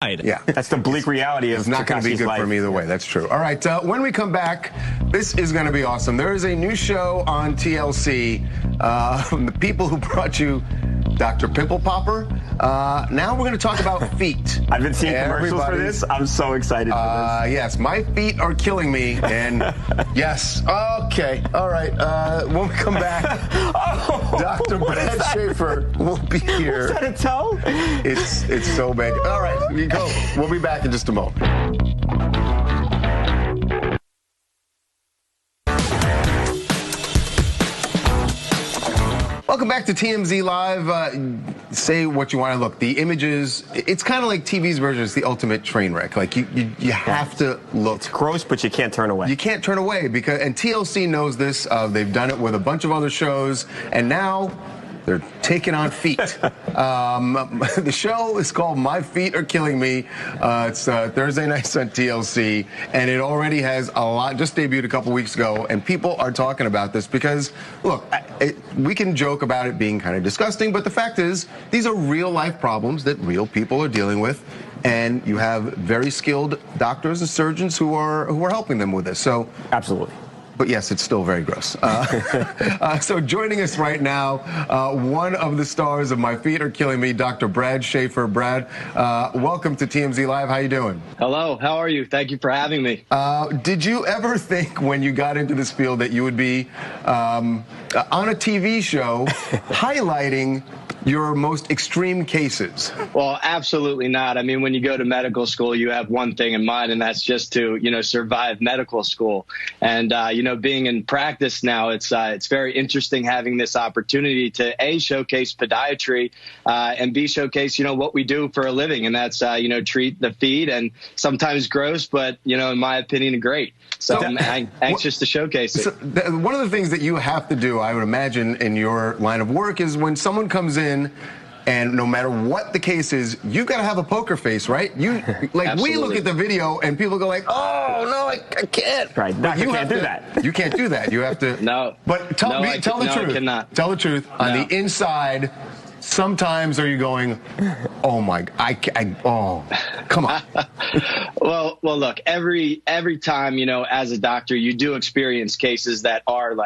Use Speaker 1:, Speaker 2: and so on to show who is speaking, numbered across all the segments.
Speaker 1: Yeah, that's the bleak reality of
Speaker 2: it's not going to be good
Speaker 1: life.
Speaker 2: for me either way. That's true. All right, when we come back, this is going to be awesome. There is a new show on TLC. The people who brought you Dr. Pimple Popper. Now we're going to talk about feet.
Speaker 1: I've been seeing commercials for this. I'm so excited for this.
Speaker 2: Yes, my feet are killing me. And yes, okay, all right. When we come back, Dr. Brad Schaefer will be here.
Speaker 1: Is that a toe?
Speaker 2: It's so bad. All right, we go. We'll be back in just a moment. Welcome back to TMZ Live. Say what you want to look. The images, it's kind of like TV's version. It's the ultimate train wreck. Like you have to look.
Speaker 1: It's gross, but you can't turn away.
Speaker 2: You can't turn away and TLC knows this. They've done it with a bunch of other shows, and now they're taking on feet. The show is called My Feet Are Killing Me. It's Thursday nights on TLC, and it already has a lot, just debuted a couple weeks ago, and people are talking about this because, look, we can joke about it being kind of disgusting, but the fact is, these are real-life problems that real people are dealing with, and you have very skilled doctors and surgeons who are helping them with this. So, absolutely. But yes, it's still very gross. So joining us right now, one of the stars of My Feet Are Killing Me, Dr. Brad Schaefer. Brad, welcome to TMZ Live. How you doing?
Speaker 3: Hello, how are you? Thank you for having me.
Speaker 2: Did you ever think when you got into this field that you would be on a TV show highlighting your most extreme cases?
Speaker 3: Well, absolutely not. I mean, when you go to medical school, you have one thing in mind, and that's just to, survive medical school. And, being in practice now, it's very interesting having this opportunity to, A, showcase podiatry, and B, showcase, what we do for a living. And that's, treat the feet, and sometimes gross, but, in my opinion, great. So I'm anxious to showcase it.
Speaker 2: So one of the things that you have to do, I would imagine, in your line of work is when someone comes in, and no matter what the case is, you've got to have a poker face, right? We look at the video and people go like, "Oh no, I can't."
Speaker 1: Right, you can't do that.
Speaker 2: You can't do that. You have to.
Speaker 3: No.
Speaker 2: But tell the truth.
Speaker 3: I cannot.
Speaker 2: Tell the truth. On the inside, sometimes are you going, "Oh my, oh, come on."
Speaker 3: Well, look, every time, as a doctor, you do experience cases that are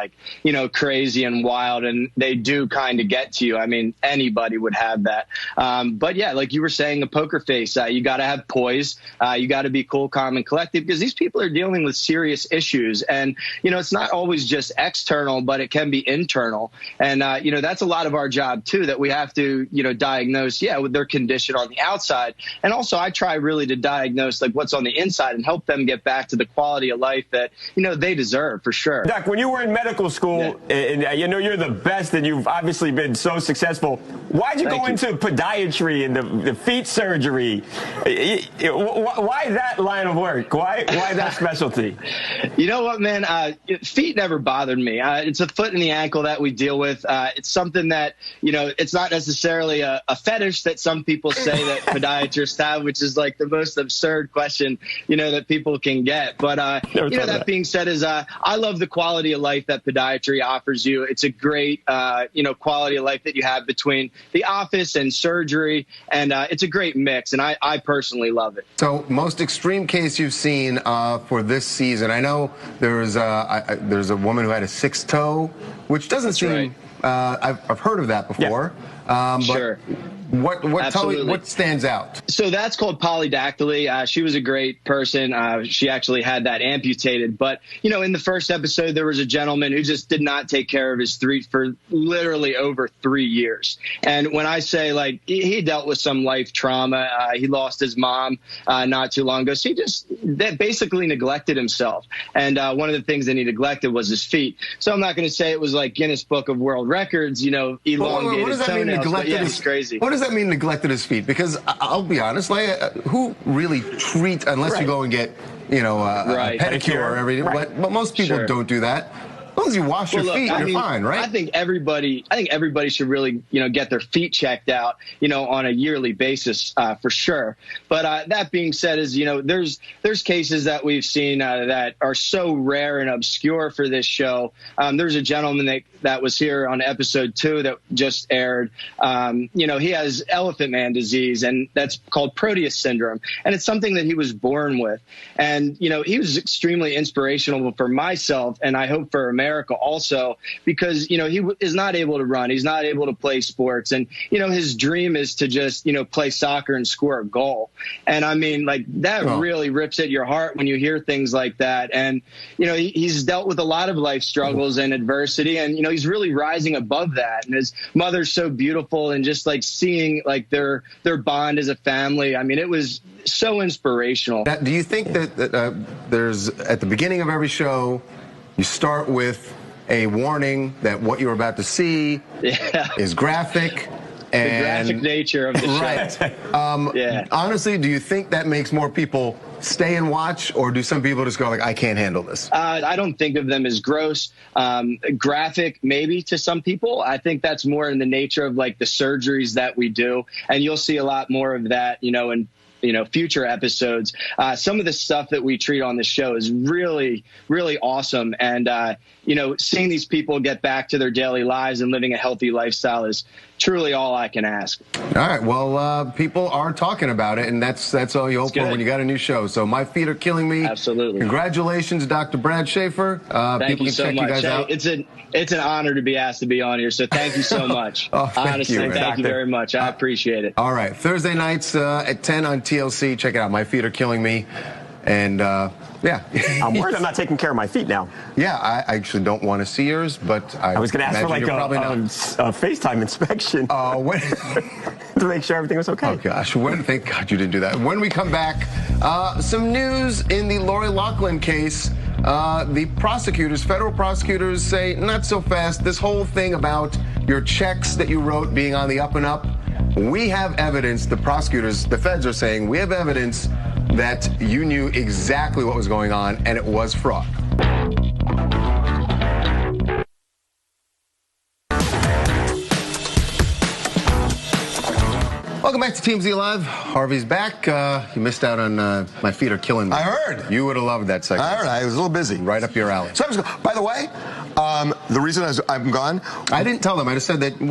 Speaker 3: crazy and wild, and they do kind of get to you. I mean, anybody would have that. But yeah, like you were saying, a poker face, you got to have poise. You got to be cool, calm, and collected, because these people are dealing with serious issues. And, it's not always just external, but it can be internal. And, that's a lot of our job, too, that we have to, diagnose, with their condition on the outside. And also, I try really to diagnose what's on the inside and help them get back to the quality of life that, they deserve, for sure.
Speaker 1: Doc, when you were in medical school, and you're the best, and you've obviously been so successful, why'd you go into podiatry and the feet surgery? Why that line of work? Why that specialty?
Speaker 3: You know what, man? Feet never bothered me. It's a foot and the ankle that we deal with. It's something that, it's not necessarily a fetish that some people say that podiatrists have, which is the most absurd question, that people can get. But, that being said, I love the quality of life that podiatry offers you. It's a great, quality of life that you have between the office and surgery, and it's a great mix, and I personally love it.
Speaker 2: So, most extreme case you've seen for this season? I know there's a woman who had a 6th toe, which doesn't seem. Right. I've heard of that before. Yeah.
Speaker 3: Sure.
Speaker 2: Tell me what stands out?
Speaker 3: So that's called polydactyly. She was a great person. She actually had that amputated. But, in the first episode, there was a gentleman who just did not take care of his feet for literally over 3 years. And when I say, he dealt with some life trauma, he lost his mom not too long ago. So he just basically neglected himself. And one of the things that he neglected was his feet. So I'm not going to say it was like Guinness Book of World Records, elongated toenails. But yeah, it's crazy.
Speaker 2: What does that mean, neglected his feet? Because I'll be honest, who really treat, unless you go and get, a pedicure or everything, but most people don't do that. As long as you wash your feet, you're fine, right?
Speaker 3: I think everybody should really, get their feet checked out, on a yearly basis, for sure. But that being said, there's cases that we've seen that are so rare and obscure for this show. There's a gentleman that was here on episode 2 that just aired. He has elephant man disease, and that's called Proteus syndrome, and it's something that he was born with. And he was extremely inspirational for myself, and I hope for America also, because he is not able to run, he's not able to play sports, and his dream is to just play soccer and score a goal. And I mean, like, that really rips at your heart when you hear things like that. And he's dealt with a lot of life struggles and adversity, and he's really rising above that. And his mother's so beautiful, and just like seeing like their bond as a family, I mean, it was so inspirational.
Speaker 2: Now, do you think that there's, at the beginning of every show, you start with a warning that what you're about to see is graphic? And
Speaker 3: the graphic nature of the show.
Speaker 2: Right. Honestly, do you think that makes more people stay and watch, or do some people just go like, I can't handle this?
Speaker 3: I don't think of them as gross. Graphic, maybe, to some people. I think that's more in the nature of like the surgeries that we do, and you'll see a lot more of that, in future episodes. Some of the stuff that we treat on the show is really, really awesome. And, seeing these people get back to their daily lives and living a healthy lifestyle is truly all I can ask.
Speaker 2: All right. Well, people are talking about it, and that's all you hope for when you got a new show. So My Feet Are Killing Me.
Speaker 3: Absolutely.
Speaker 2: Congratulations, Dr. Brad Schaefer.
Speaker 3: Thank you so much.
Speaker 2: You guys out.
Speaker 3: It's an honor to be asked to be on here, so thank you so much.
Speaker 2: Thank you
Speaker 3: very much. I appreciate it.
Speaker 2: All right. Thursday nights at 10 on TLC. Check it out. My Feet Are Killing Me. And,
Speaker 1: I'm worried I'm not taking care of my feet now.
Speaker 2: Yeah, I actually don't want to see yours, but I
Speaker 1: was going to ask for like a FaceTime inspection to make sure everything was okay.
Speaker 2: Oh, gosh. Thank God you didn't do that. When we come back, some news in the Lori Loughlin case. The federal prosecutors say, not so fast. This whole thing about your checks that you wrote being on the up and up, we have evidence. The feds are saying, we have evidence that you knew exactly what was going on, and it was fraud. Welcome back to TMZ Live. Harvey's back. You missed out on My Feet Are Killing Me.
Speaker 4: I heard.
Speaker 2: You would have loved that segment.
Speaker 4: I heard. I was a little busy.
Speaker 2: Right up your alley.
Speaker 4: So by the way, the reason I'm gone.
Speaker 2: I didn't tell them. I just said that.